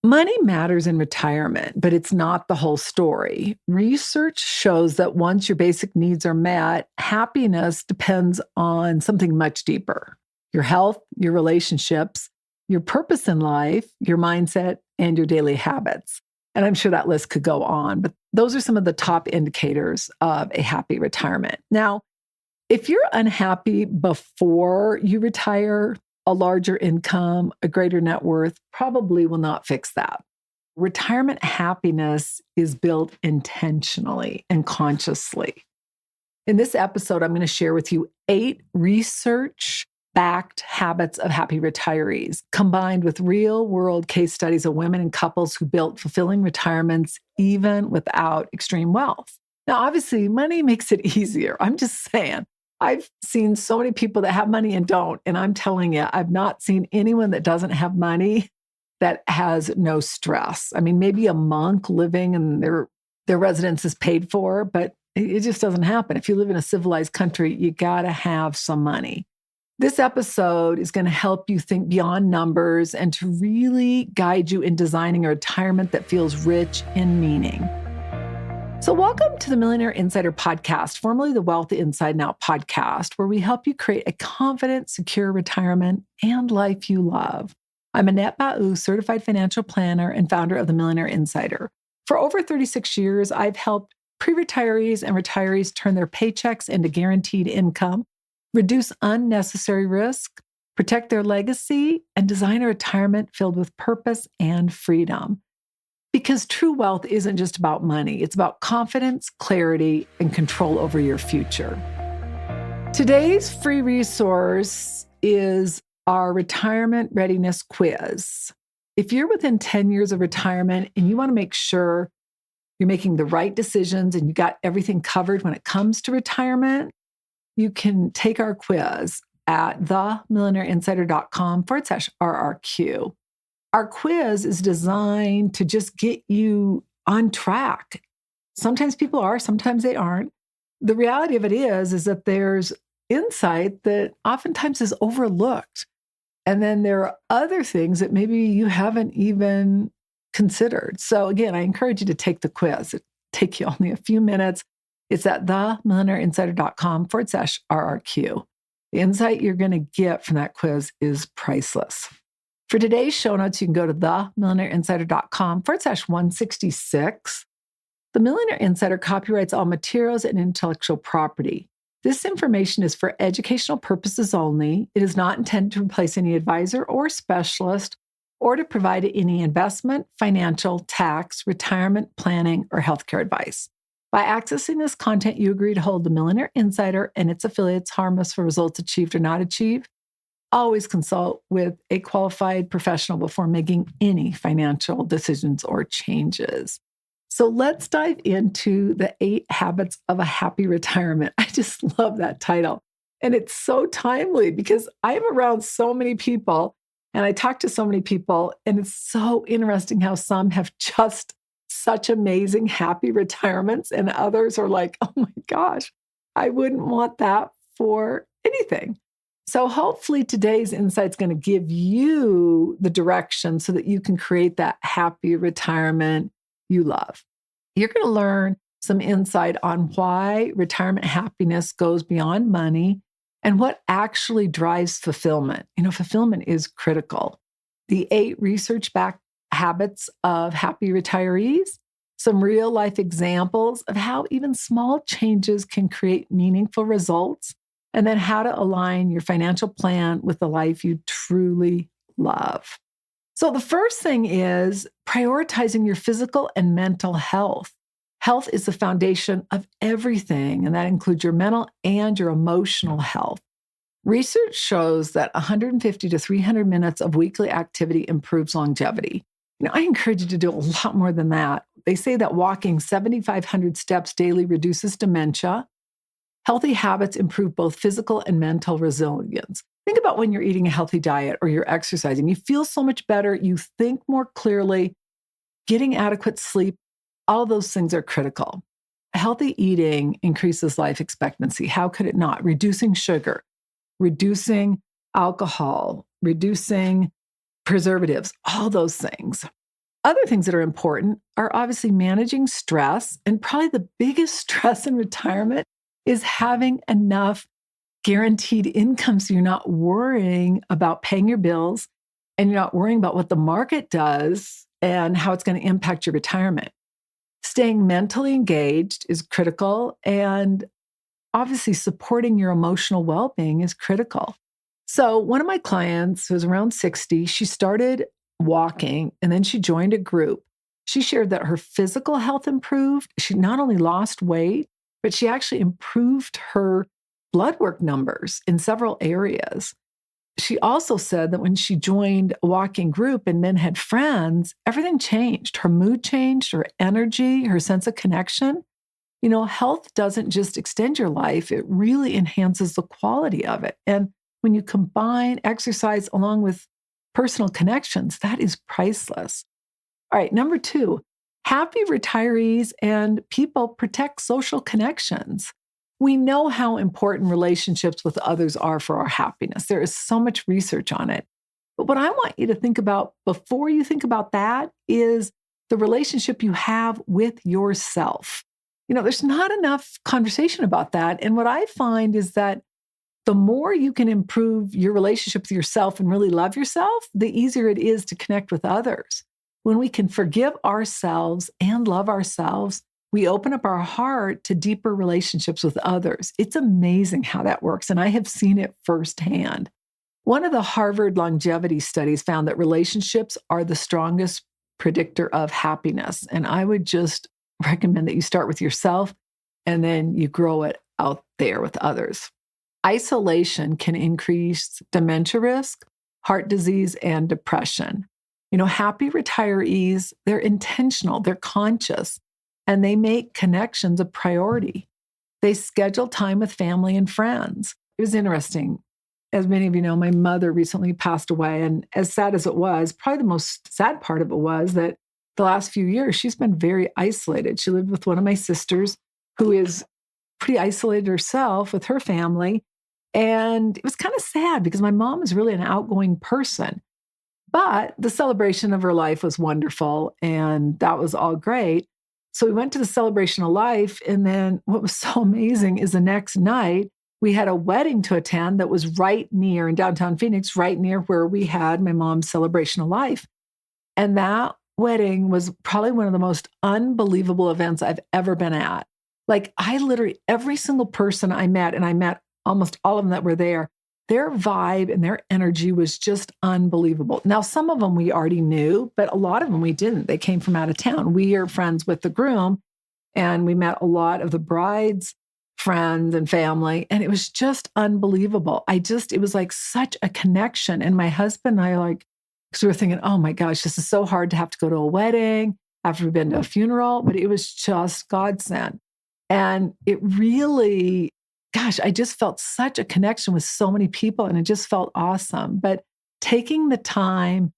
Money matters in retirement, but it's not the whole story. Research shows that once your basic needs are met, happiness depends on something much deeper: your health, your relationships, your purpose in life, your mindset, and your daily habits. And I'm sure that list could go on, but those are some of the top indicators of a happy retirement. Now, if you're unhappy before you retire, a larger income, a greater net worth probably will not fix that. Retirement happiness is built intentionally and consciously. In this episode, I'm going to share with you 8 research-backed habits of happy retirees, combined with real-world case studies of women and couples who built fulfilling retirements even without extreme wealth. Now, obviously, money makes it easier. I'm just saying. I've seen so many people that have money and don't. And I'm telling you, I've not seen anyone that doesn't have money that has no stress. I mean, maybe a monk living and their residence is paid for, but it just doesn't happen. If you live in a civilized country, you got to have some money. This episode is going to help you think beyond numbers and to really guide you in designing a retirement that feels rich in meaning. So welcome to the Millionaire Insider Podcast, formerly the Wealth Inside and Out podcast, where we help you create a confident, secure retirement and life you love. I'm Annette Ba'u, certified financial planner and founder of the Millionaire Insider. For over 36 years, I've helped pre-retirees and retirees turn their paychecks into guaranteed income, reduce unnecessary risk, protect their legacy, and design a retirement filled with purpose and freedom. Because true wealth isn't just about money. It's about confidence, clarity, and control over your future. Today's free resource is our retirement readiness quiz. If you're within 10 years of retirement and you want to make sure you're making the right decisions and you got everything covered when it comes to retirement, you can take our quiz at themillionaireinsider.com/RRQ. Our quiz is designed to just get you on track. Sometimes people are, sometimes they aren't. The reality of it is that there's insight that oftentimes is overlooked. And then there are other things that maybe you haven't even considered. So again, I encourage you to take the quiz. It takes you only a few minutes. It's at themillionaireinsider.com/RRQ. The insight you're going to get from that quiz is priceless. For today's show notes, you can go to themillionaireinsider.com/166. The Millionaire Insider copyrights all materials and intellectual property. This information is for educational purposes only. It is not intended to replace any advisor or specialist or to provide any investment, financial, tax, retirement, planning, or healthcare advice. By accessing this content, you agree to hold the Millionaire Insider and its affiliates harmless for results achieved or not achieved. Always consult with a qualified professional before making any financial decisions or changes. So let's dive into the 8 habits of a happy retirement. I just love that title. And it's so timely because I'm around so many people and I talk to so many people, and it's so interesting how some have just such amazing, happy retirements and others are like, oh my gosh, I wouldn't want that for anything. So hopefully today's insight is going to give you the direction so that you can create that happy retirement you love. You're going to learn some insight on why retirement happiness goes beyond money and what actually drives fulfillment. You know, fulfillment is critical. The 8 research-backed habits of happy retirees, some real-life examples of how even small changes can create meaningful results, and then how to align your financial plan with the life you truly love. So the first thing is prioritizing your physical and mental health. Health is the foundation of everything, and that includes your mental and your emotional health. Research shows that 150 to 300 minutes of weekly activity improves longevity. You know, I encourage you to do a lot more than that. They say that walking 7,500 steps daily reduces dementia. Healthy habits improve both physical and mental resilience. Think about when you're eating a healthy diet or you're exercising. You feel so much better. You think more clearly. Getting adequate sleep, all those things are critical. Healthy eating increases life expectancy. How could it not? Reducing sugar, reducing alcohol, reducing preservatives, all those things. Other things that are important are obviously managing stress. And probably the biggest stress in retirement is having enough guaranteed income so you're not worrying about paying your bills and you're not worrying about what the market does and how it's going to impact your retirement. Staying mentally engaged is critical, and obviously supporting your emotional well-being is critical. So one of my clients who was around 60, she started walking and then she joined a group. She shared that her physical health improved. She not only lost weight, but she actually improved her blood work numbers in several areas. She also said that when she joined a walking group and then had friends, everything changed. Her mood changed, her energy, her sense of connection. Health doesn't just extend your life, it really enhances the quality of it. And when you combine exercise along with personal connections, that is priceless. All right, number 2, happy retirees and people protect social connections. We know how important relationships with others are for our happiness. There is so much research on it. But what I want you to think about before you think about that is the relationship you have with yourself. There's not enough conversation about that. And what I find is that the more you can improve your relationship with yourself and really love yourself, the easier it is to connect with others. When we can forgive ourselves and love ourselves, we open up our heart to deeper relationships with others. It's amazing how that works, and I have seen it firsthand. One of the Harvard longevity studies found that relationships are the strongest predictor of happiness, and I would just recommend that you start with yourself and then you grow it out there with others. Isolation can increase dementia risk, heart disease, and depression. Happy retirees, they're intentional, they're conscious, and they make connections a priority. They schedule time with family and friends. It was interesting. As many of you know, my mother recently passed away, and as sad as it was, probably the most sad part of it was that the last few years, she's been very isolated. She lived with one of my sisters who is pretty isolated herself with her family. And it was kind of sad because my mom is really an outgoing person. But the celebration of her life was wonderful, and that was all great. So we went to the celebration of life. And then what was so amazing is the next night, we had a wedding to attend that was right near in downtown Phoenix, right near where we had my mom's celebration of life. And that wedding was probably one of the most unbelievable events I've ever been at. Like I literally, every single person I met, and I met almost all of them that were there, their vibe and their energy was just unbelievable. Now, some of them we already knew, but a lot of them we didn't. They came from out of town. We are friends with the groom, and we met a lot of the bride's friends and family, and it was just unbelievable. It was like such a connection. And my husband and I because we were thinking, oh my gosh, this is so hard to have to go to a wedding after we've been to a funeral, but it was just God sent. And it really, gosh, I just felt such a connection with so many people, and it just felt awesome. But taking the time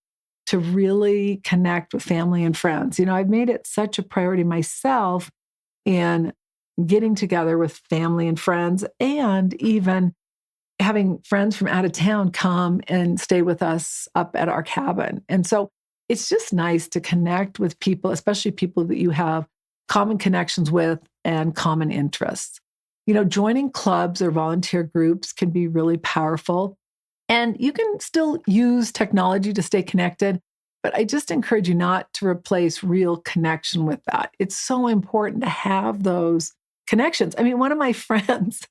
to really connect with family and friends, I've made it such a priority myself in getting together with family and friends, and even having friends from out of town come and stay with us up at our cabin. And so it's just nice to connect with people, especially people that you have common connections with and common interests. Joining clubs or volunteer groups can be really powerful. And you can still use technology to stay connected, but I just encourage you not to replace real connection with that. It's so important to have those connections. I mean, one of my friends,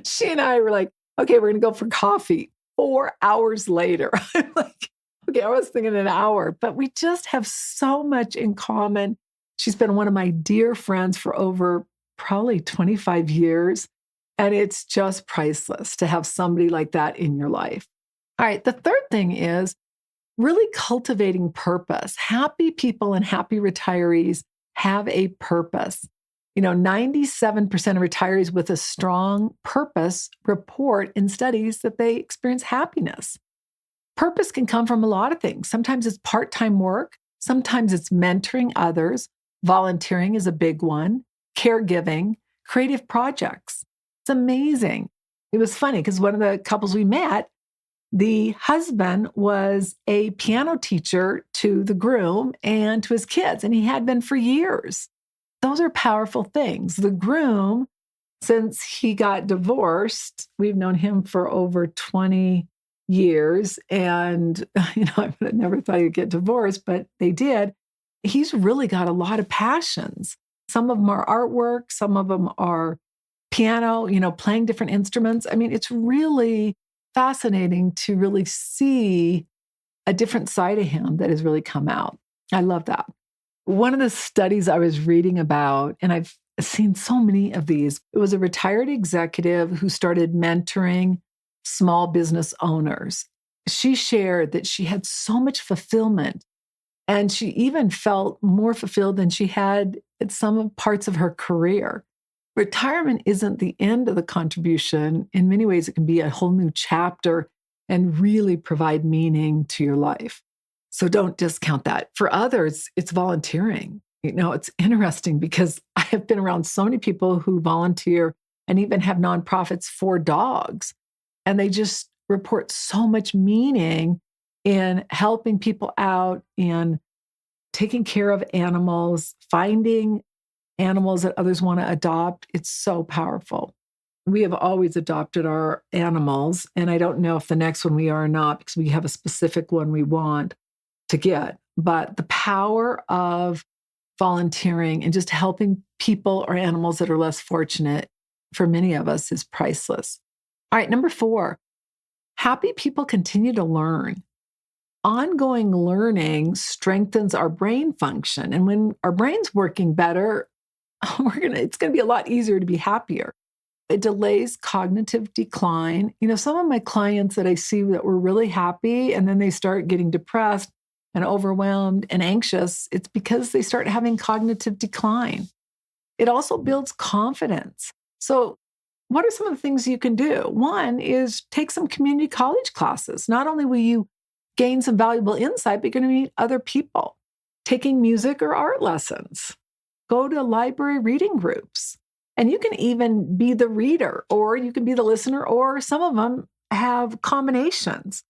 she and I were like, okay, we're going to go for coffee. 4 hours later, I'm like, okay, I was thinking an hour, but we just have so much in common. She's been one of my dear friends for over probably 25 years. And it's just priceless to have somebody like that in your life. All right. The third thing is really cultivating purpose. Happy people and happy retirees have a purpose. 97% of retirees with a strong purpose report in studies that they experience happiness. Purpose can come from a lot of things. Sometimes it's part-time work. Sometimes it's mentoring others. Volunteering is a big one. Caregiving, creative projects. It's amazing. It was funny because one of the couples we met, the husband was a piano teacher to the groom and to his kids, and he had been for years. Those are powerful things. The groom, since he got divorced, we've known him for over 20 years. And, I never thought he'd get divorced, but they did. He's really got a lot of passions. Some of them are artwork, some of them are piano, playing different instruments. I mean, it's really fascinating to really see a different side of him that has really come out. I love that. One of the studies I was reading about, and I've seen so many of these, it was a retired executive who started mentoring small business owners. She shared that she had so much fulfillment, and she even felt more fulfilled than she had at some parts of her career. Retirement isn't the end of the contribution. In many ways, it can be a whole new chapter and really provide meaning to your life. So don't discount that. For others, it's volunteering. It's interesting because I have been around so many people who volunteer and even have nonprofits for dogs. And they just report so much meaning in helping people out, in taking care of animals, finding animals that others want to adopt. It's so powerful. We have always adopted our animals, and I don't know if the next one we are or not, because we have a specific one we want to get. But the power of volunteering and just helping people or animals that are less fortunate for many of us is priceless. All right, number 4, happy people continue to learn. Ongoing learning strengthens our brain function. And when our brain's working better, it's going to be a lot easier to be happier. It delays cognitive decline. Some of my clients that I see that were really happy and then they start getting depressed and overwhelmed and anxious, it's because they start having cognitive decline. It also builds confidence. So what are some of the things you can do? One is take some community college classes. Not only will you gain some valuable insight, but you're going to meet other people. Taking music or art lessons. Go to library reading groups. And you can even be the reader, or you can be the listener, or some of them have combinations.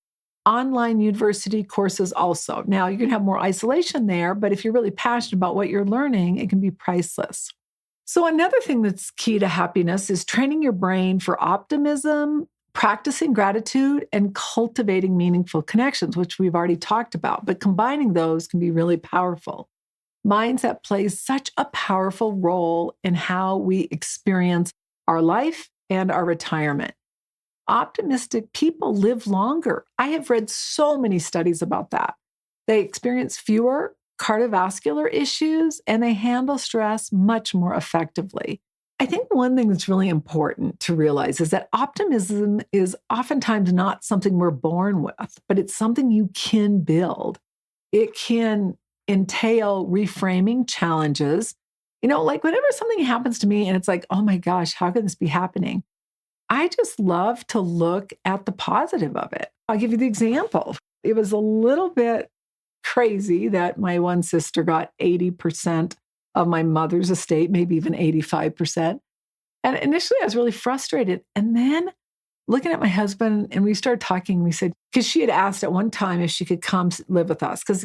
Online university courses also. Now, you can have more isolation there, but if you're really passionate about what you're learning, it can be priceless. So another thing that's key to happiness is training your brain for optimism, practicing gratitude, and cultivating meaningful connections, which we've already talked about. But combining those can be really powerful. Mindset plays such a powerful role in how we experience our life and our retirement. Optimistic people live longer. I have read so many studies about that. They experience fewer cardiovascular issues and they handle stress much more effectively. I think one thing that's really important to realize is that optimism is oftentimes not something we're born with, but it's something you can build. It can entail reframing challenges. Like whenever something happens to me and it's like, oh my gosh, how could this be happening? I just love to look at the positive of it. I'll give you the example. It was a little bit crazy that my one sister got 80% of my mother's estate, maybe even 85%. And initially I was really frustrated. And then looking at my husband and we started talking, we said, because she had asked at one time if she could come live with us, because,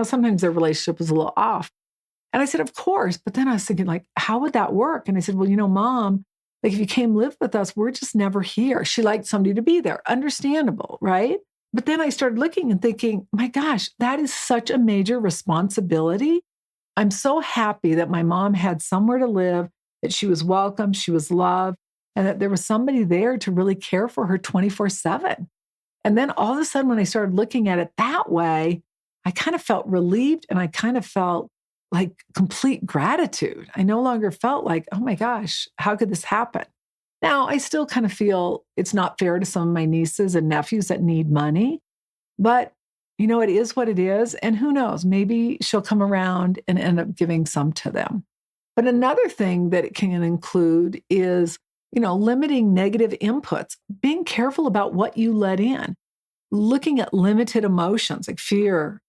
sometimes their relationship was a little off. And I said, of course. But then I was thinking, like, how would that work? And I said, well, Mom, like if you came live with us, we're just never here. She liked somebody to be there. Understandable, right? But then I started looking and thinking, my gosh, that is such a major responsibility. I'm so happy that my mom had somewhere to live, that she was welcome, she was loved, and that there was somebody there to really care for her 24/7. And then all of a sudden, when I started looking at it that way, I kind of felt relieved and I kind of felt like complete gratitude. I no longer felt like, oh my gosh, how could this happen? Now, I still kind of feel it's not fair to some of my nieces and nephews that need money, but it is what it is. And who knows, maybe she'll come around and end up giving some to them. But another thing that it can include is, limiting negative inputs, being careful about what you let in, looking at limited emotions like fear,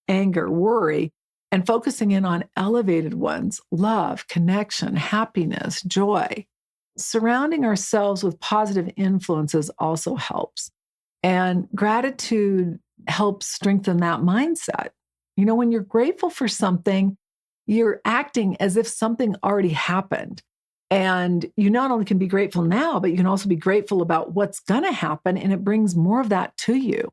anger, worry, and focusing in on elevated ones, love, connection, happiness, joy. Surrounding ourselves with positive influences also helps. And gratitude helps strengthen that mindset. When you're grateful for something, you're acting as if something already happened. And you not only can be grateful now, but you can also be grateful about what's going to happen. And it brings more of that to you.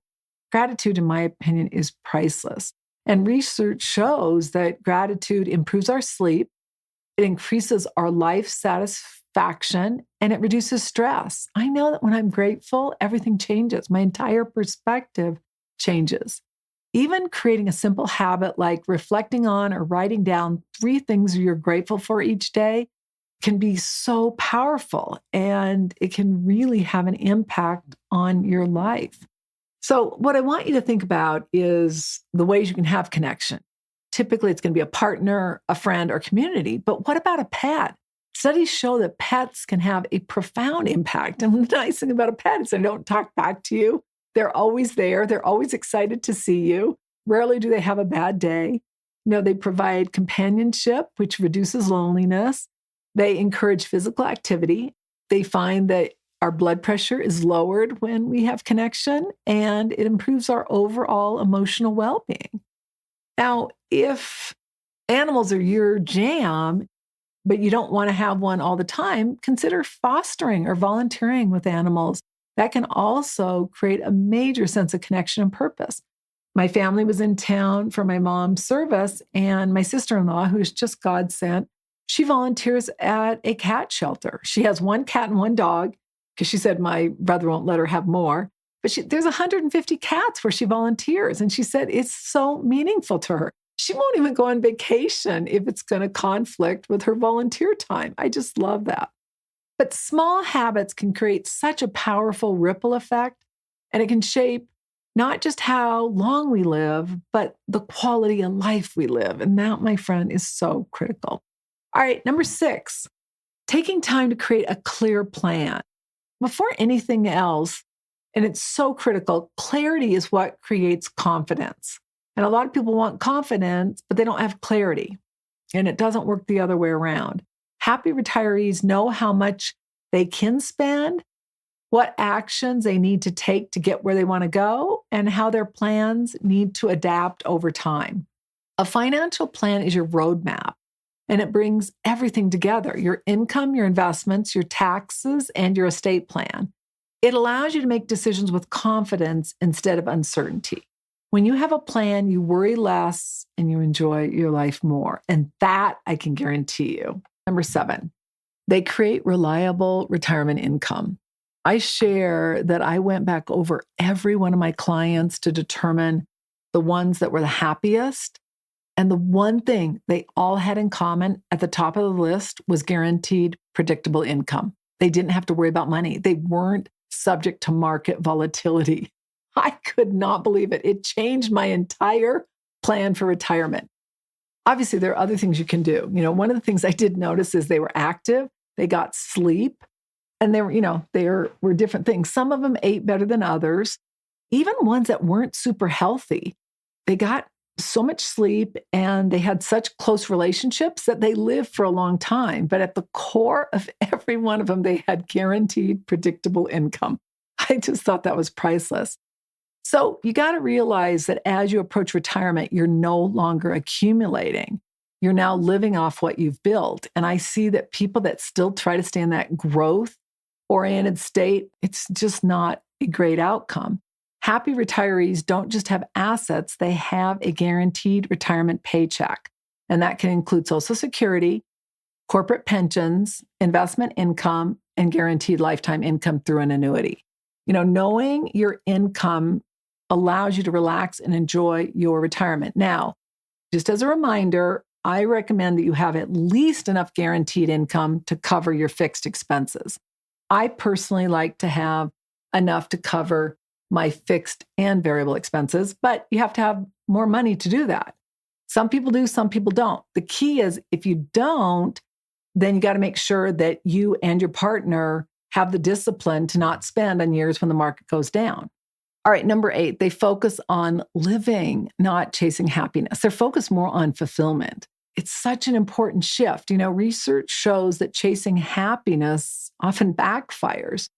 Gratitude, in my opinion, is priceless. And research shows that gratitude improves our sleep, it increases our life satisfaction, and it reduces stress. I know that when I'm grateful, everything changes. My entire perspective changes. Even creating a simple habit like reflecting on or writing down 3 things you're grateful for each day can be so powerful, and it can really have an impact on your life. So what I want you to think about is the ways you can have connection. Typically, it's going to be a partner, a friend, or community. But what about a pet? Studies show that pets can have a profound impact. And the nice thing about a pet is they don't talk back to you. They're always there. They're always excited to see you. Rarely do they have a bad day. They provide companionship, which reduces loneliness. They encourage physical activity. They find that our blood pressure is lowered when we have connection, and it improves our overall emotional well-being. Now, if animals are your jam, but you don't want to have one all the time, consider fostering or volunteering with animals. That can also create a major sense of connection and purpose. My family was in town for my mom's service, and my sister-in-law, who is just God sent, she volunteers at a cat shelter. She has 1 cat and 1 dog, because she said my brother won't let her have more. But there's 150 cats where she volunteers. And she said it's so meaningful to her. She won't even go on vacation if it's going to conflict with her volunteer time. I just love that. But small habits can create such a powerful ripple effect, and it can shape not just how long we live, but the quality of life we live. And that, my friend, is so critical. All right, number 6, taking time to create a clear plan. Before anything else, and it's so critical, clarity is what creates confidence. And a lot of people want confidence, but they don't have clarity. And it doesn't work the other way around. Happy retirees know how much they can spend, what actions they need to take to get where they want to go, and how their plans need to adapt over time. A financial plan is your roadmap, and it brings everything together: your income, your investments, your taxes, and your estate plan. It allows you to make decisions with confidence instead of uncertainty. When you have a plan, you worry less and you enjoy your life more. And that I can guarantee you. Number 7, they create reliable retirement income. I share that I went back over every one of my clients to determine the ones that were the happiest. And the one thing they all had in common at the top of the list was guaranteed predictable income. They didn't have to worry about money. They weren't subject to market volatility. I could not believe it. It changed my entire plan for retirement. Obviously, there are other things you can do. One of the things I did notice is they were active, they got sleep, and there were different things. Some of them ate better than others. Even ones that weren't super healthy, they got so much sleep and they had such close relationships that they lived for a long time. But at the core of every one of them, they had guaranteed predictable income. I just thought that was priceless. So you got to realize that as you approach retirement, you're no longer accumulating. You're now living off what you've built. And I see that people that still try to stay in that growth-oriented state, it's just not a great outcome. Happy retirees don't just have assets, they have a guaranteed retirement paycheck. And that can include Social Security, corporate pensions, investment income, and guaranteed lifetime income through an annuity. Knowing your income allows you to relax and enjoy your retirement. Now, just as a reminder, I recommend that you have at least enough guaranteed income to cover your fixed expenses. I personally like to have enough to cover my fixed and variable expenses, but you have to have more money to do that. Some people do, some people don't. The key is if you don't, then you got to make sure that you and your partner have the discipline to not spend on years when the market goes down. All right, number 8, they focus on living, not chasing happiness. They're focused more on fulfillment. It's such an important shift. Research shows that chasing happiness often backfires.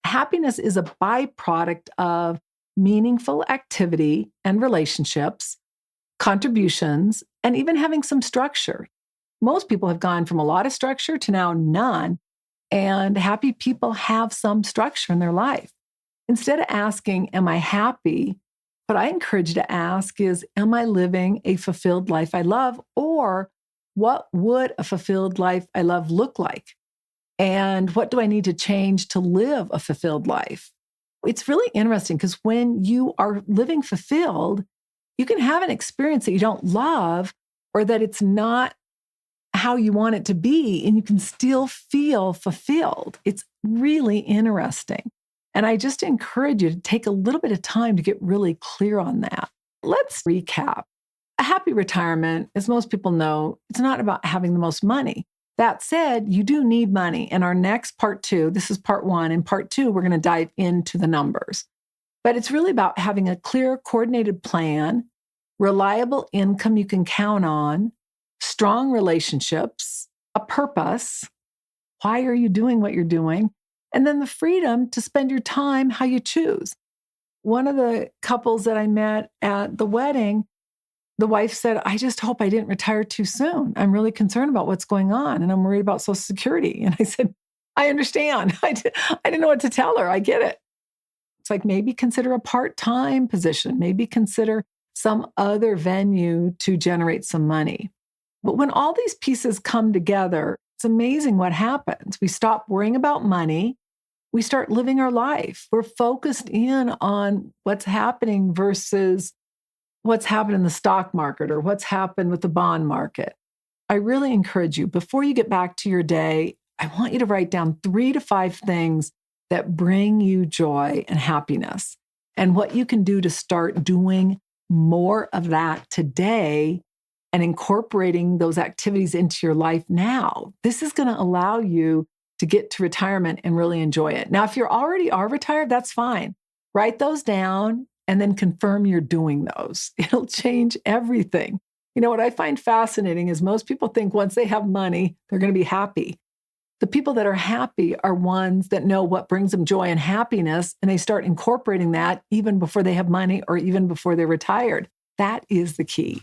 Happiness is a byproduct of meaningful activity and relationships, contributions, and even having some structure. Most people have gone from a lot of structure to now none, and happy people have some structure in their life. Instead of asking, am I happy? What I encourage you to ask is, am I living a fulfilled life I love? Or what would a fulfilled life I love look like? And what do I need to change to live a fulfilled life? It's really interesting because when you are living fulfilled, you can have an experience that you don't love or that it's not how you want it to be, and you can still feel fulfilled. It's really interesting. And I just encourage you to take a little bit of time to get really clear on that. Let's recap. A happy retirement, as most people know, it's not about having the most money. That said, you do need money. In our next part 2, this is part 1. In part 2, we're going to dive into the numbers. But it's really about having a clear, coordinated plan, reliable income you can count on, strong relationships, a purpose. Why are you doing what you're doing? And then the freedom to spend your time how you choose. One of the couples that I met at the wedding, the wife said, I just hope I didn't retire too soon. I'm really concerned about what's going on and I'm worried about Social Security. And I said, I understand. I didn't know what to tell her. I get it. It's like maybe consider a part-time position, maybe consider some other venue to generate some money. But when all these pieces come together, it's amazing what happens. We stop worrying about money. We start living our life. We're focused in on what's happening versus what's happened in the stock market or what's happened with the bond market. I really encourage you, before you get back to your day, I want you to write down 3 to 5 things that bring you joy and happiness and what you can do to start doing more of that today and incorporating those activities into your life now. This is going to allow you to get to retirement and really enjoy it. Now, if you already are retired, that's fine. Write those down and then confirm you're doing those. It'll change everything. You know, what I find fascinating is most people think once they have money, they're going to be happy. The people that are happy are ones that know what brings them joy and happiness, and they start incorporating that even before they have money or even before they're retired. That is the key.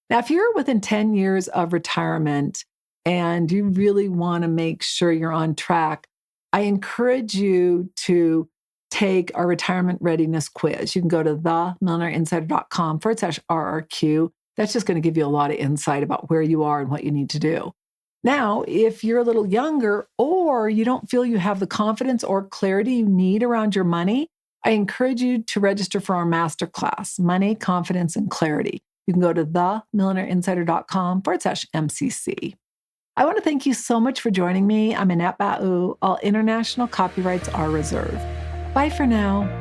Now, if you're within 10 years of retirement and you really want to make sure you're on track, I encourage you to take our retirement readiness quiz. You can go to themillionairinsider.com/RRQ. That's just going to give you a lot of insight about where you are and what you need to do. Now, if you're a little younger or you don't feel you have the confidence or clarity you need around your money, I encourage you to register for our masterclass, Money, Confidence, and Clarity. You can go to themillionairinsider.com/MCC. I want to thank you so much for joining me. I'm Annette Ba'u. All international copyrights are reserved. Bye for now.